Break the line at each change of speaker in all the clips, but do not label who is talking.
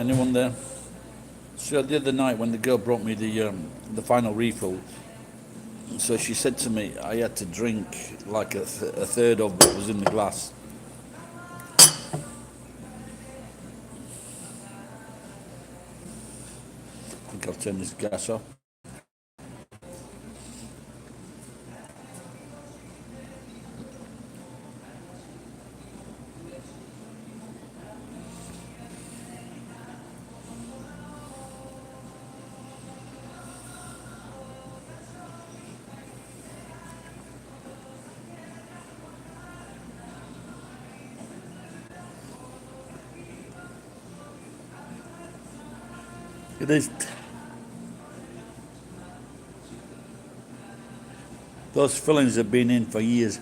Anyone there? So the other night when the girl brought me the final refill, so she said to me I had to drink like a third of what was in the glass. I think I'll turn this gas off. It is. Those fillings have been in for years.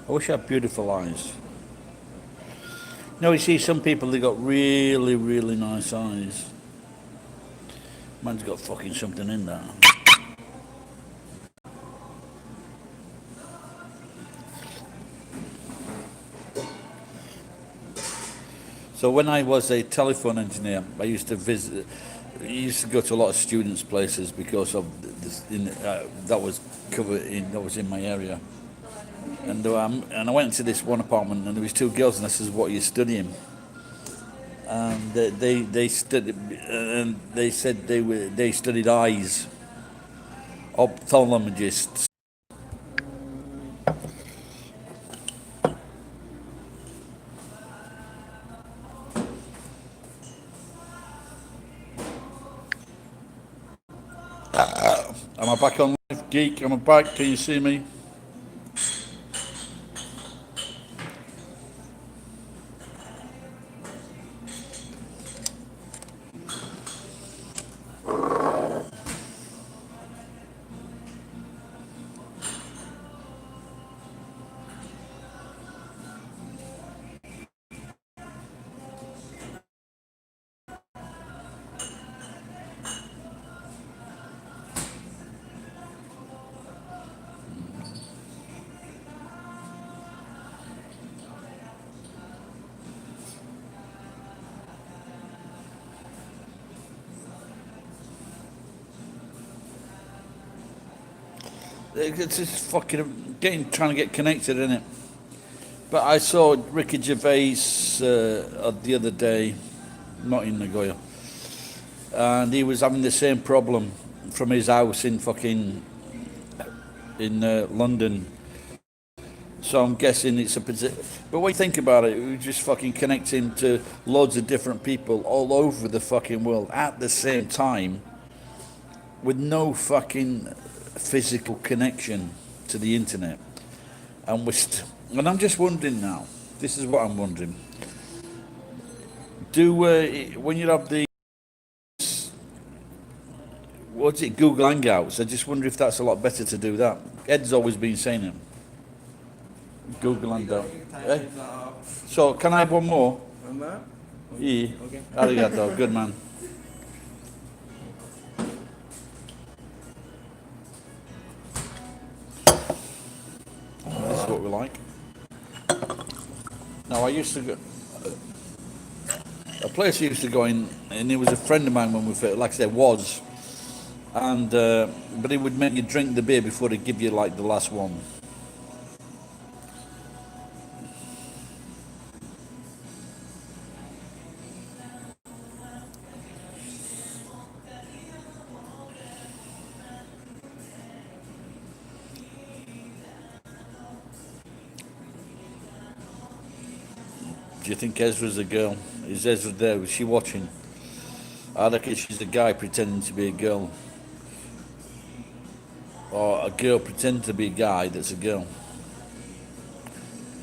I wish I had beautiful eyes. No, you see some people, they got really, really nice eyes. Man's got fucking something in there. So when I was a telephone engineer, I used to visit. I used to go to a lot of students' places because of this. That was covered in. That was in my area, and I went into this one apartment, and there was two girls, and I says, "What are you studying?" And they studied, and they said they studied eyes, ophthalmologists. Am I back on live, geek? Am I back? Can you see me? It's just fucking trying to get connected, isn't it? But I saw Ricky Gervais the other day, not in Nagoya, and he was having the same problem from his house in fucking in London. So I'm guessing it's a position. But when you think about it, we're just fucking connecting to loads of different people all over the fucking world at the same time, with no fucking physical connection to the internet. And and I'm just wondering now. This is what I'm wondering. Do when you have the what's it, Google Hangouts? I just wonder if that's a lot better to do that. Ed's always been saying it. Google Hangout. Eh? So can I have one more? Yeah. Okay. Arigato. Good man. This is what we like. Now I used to go a place I used to go in, and he was a friend of mine when we first, like I said, was, and but he would make you drink the beer before he'd give you like the last one. Do you think Ezra's a girl? Is Ezra there? Was she watching? I reckon she's a guy pretending to be a girl. Or a girl pretending to be a guy that's a girl.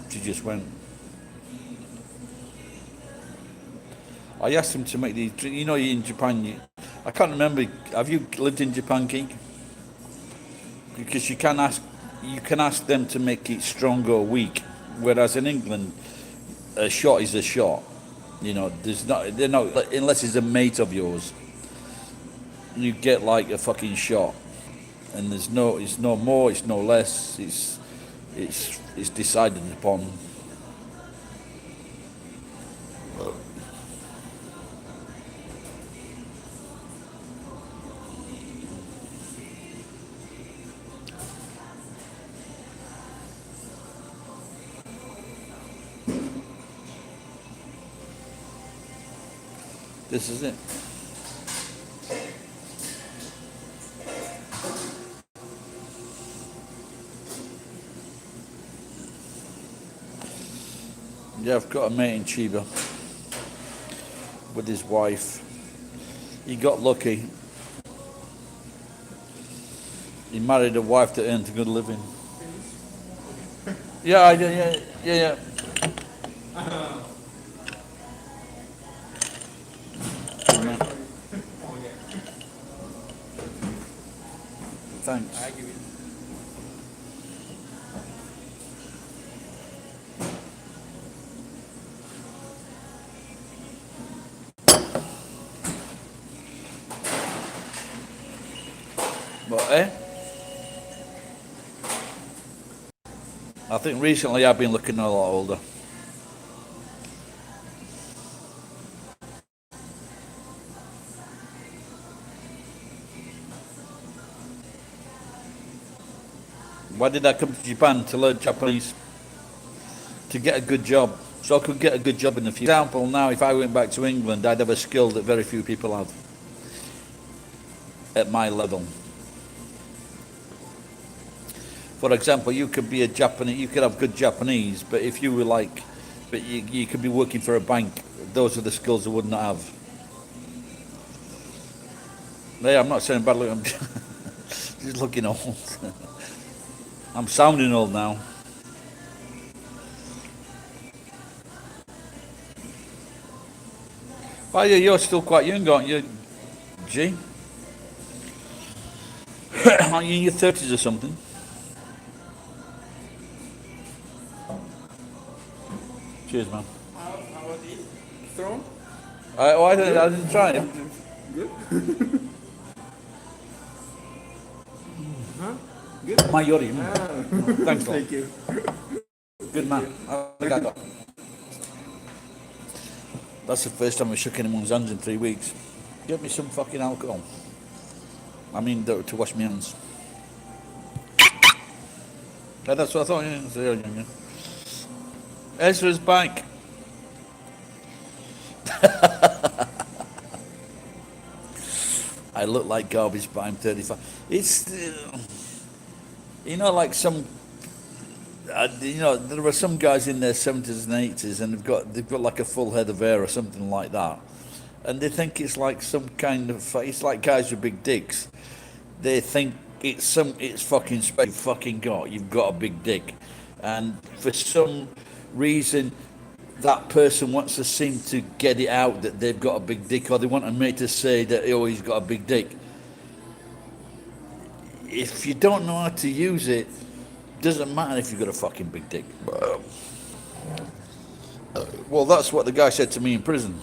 She just went. I asked him to make these. You know, in Japan, I can't remember. Have you lived in Japan, Geek? Because you can ask them to make it strong or weak. Whereas in England, a shot is a shot. You know, they're not, unless it's a mate of yours, you get like a fucking shot. And it's no more, it's no less, it's decided upon. This is it. Yeah, I've got a mate in Chiba with his wife. He got lucky. He married a wife that earned a good living. Yeah. Thanks. But I think recently I've been looking a lot older. Why did I come to Japan? To learn Japanese, to get a good job, so I could get a good job in the future. For example, now if I went back to England, I'd have a skill that very few people have at my level. For example, you could be a Japanese, you could have good Japanese, but if you were like, but you could be working for a bank, those are the skills I would not have. Yeah, I'm not saying badly, I'm just looking old. I'm sounding old now. Oh yeah, you're still quite young, aren't you, G? Aren't you in your 30s or something? Cheers, man.
How was it? Strong?
I didn't try it.
Good? Huh? Good?
Mayori. Thanks, a lot.
Thank you.
Good man. Arigato. That's the first time I shook anyone's hands in 3 weeks. Get me some fucking alcohol. I mean, to wash my hands. Yeah, that's what I thought, yeah. Ezra's back. I look like garbage, but I'm 35. It's, you know, like some, there are some guys in their 70s and 80s, and they've got like a full head of hair or something like that, and they think it's like some kind of, it's like guys with big dicks. They think it's fucking special. You've got a big dick, and for some reason, that person wants to seem to get it out that they've got a big dick, or they want a mate to say that he's got a big dick. If you don't know how to use it, doesn't matter if you've got a fucking big dick. Well, that's what the guy said to me in prison.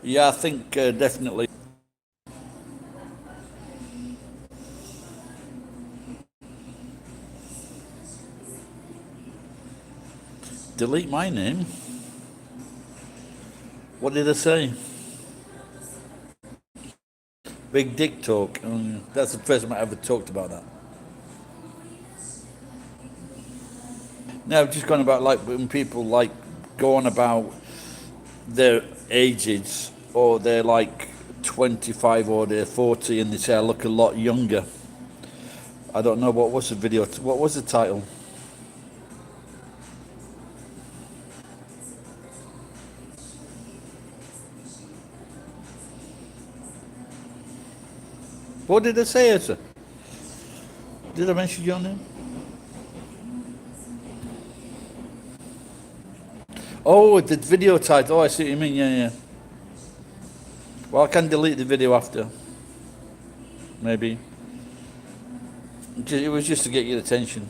Yeah, I think definitely. Delete my name? What did I say? Big dick talk. That's the first time I ever talked about that. No, I've just gone about like when people like go on about their ages, or they're like 25 or they're 40 and they say I look a lot younger. I don't know, what was the video, what was the title? What did I say, Ezra? Did I mention your name? Oh, the video title. Oh, I see what you mean. Yeah, yeah. Well, I can delete the video after. Maybe. It was just to get your attention.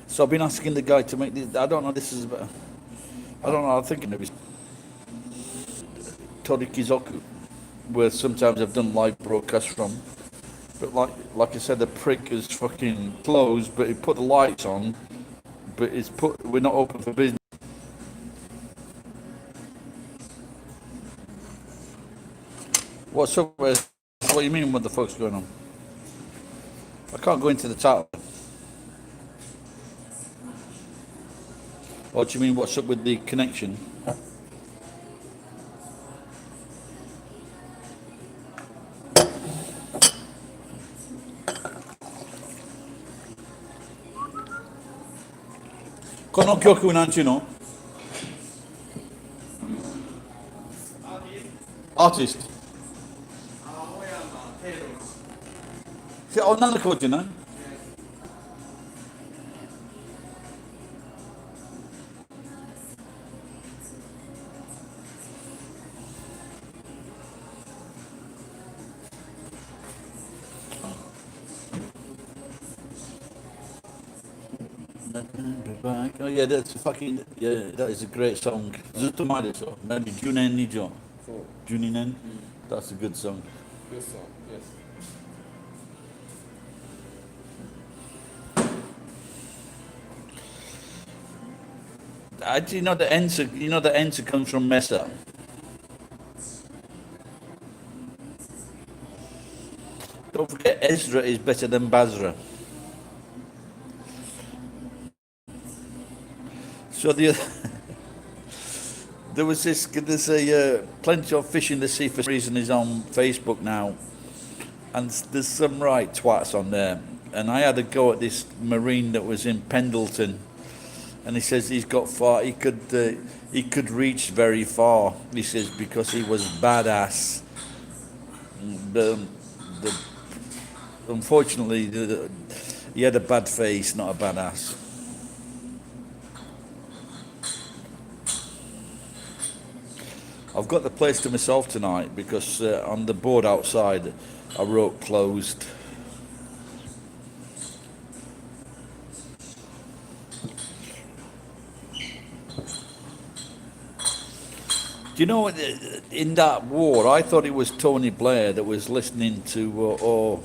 So I've been asking the guy to make this. I don't know. This is better. I don't know. I'm thinking maybe Torikizoku, where sometimes I've done live broadcasts from. But like I said, the prick is fucking closed, but he put the lights on. But we're not open for business. What's up with? What do you mean? What the fuck's going on? I can't go into the title. What do you mean? What's up with the connection? Kono kyoku nanchi no? Artist. 女の子じゃない? Oh yeah, that's fucking, yeah, that is a great song. ずっと前でしょ? Maybe 10年以上. 12年? That's a good song.
Good song, yes.
Do you know the answer comes from Mesa. Don't forget, Ezra is better than Basra. So there's plenty of fish in the sea for some reason is on Facebook now, and there's some right twats on there. And I had a go at this Marine that was in Pendleton, and he says he's got far. He could reach very far. He says because he was badass. Unfortunately, he had a bad face, not a badass. I've got the place to myself tonight because on the board outside I wrote closed. Do you know, in that war, I thought it was Tony Blair that was listening to or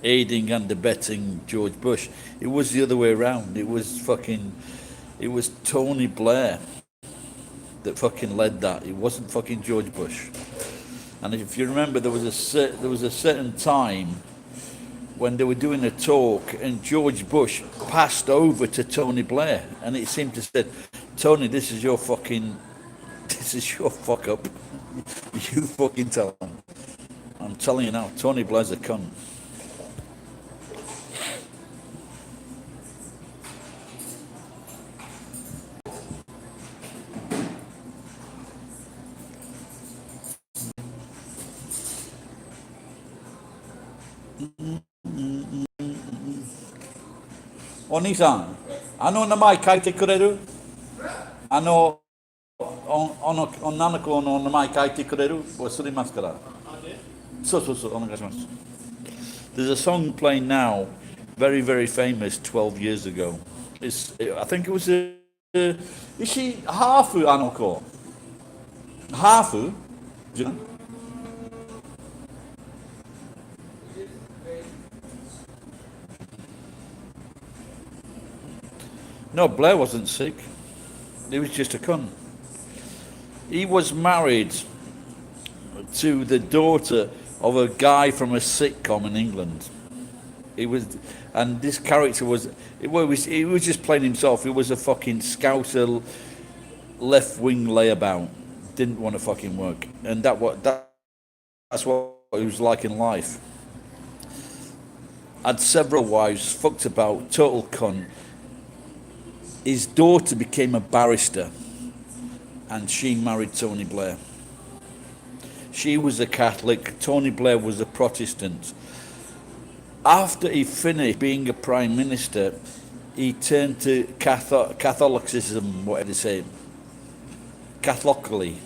aiding and abetting George Bush. It was the other way around. It was Tony Blair that fucking led that. It wasn't fucking George Bush. And if you remember, there was a certain time when they were doing a talk, and George Bush passed over to Tony Blair, and it seemed to say, "Tony, this is your fuck up. You fucking tell him. I'm telling you now, Tony Blair's a cunt." O兄さん、名前書いてくれる？女の子の名前書いてくれる？忘れますから。そう、お願いします。There's a song playing now, very, very famous 12 years ago. I think it was is she half あの子? Half? No, Blair wasn't sick. He was just a cunt. He was married to the daughter of a guy from a sitcom in England. And this character was just playing himself. He was a fucking scouser, left-wing layabout. Didn't want to fucking work. And that That's what he was like in life. Had several wives, fucked about, total cunt. His daughter became a barrister and she married Tony Blair. She was a Catholic, Tony Blair was a Protestant. After he finished being a prime minister, he turned to Catholicism, whatever they say, Catholically.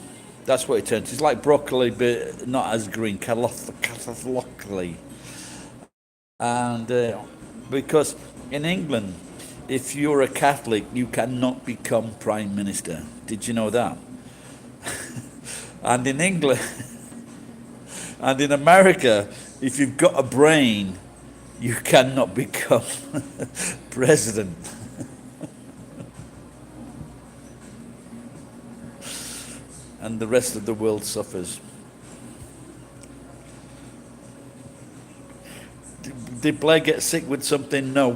That's what he turned to. It's like broccoli, but not as green, Catholically. And because in England, if you're a Catholic, you cannot become prime minister. Did you know that? And in England, and in America, if you've got a brain, you cannot become president. And the rest of the world suffers. Did Blair get sick with something? No.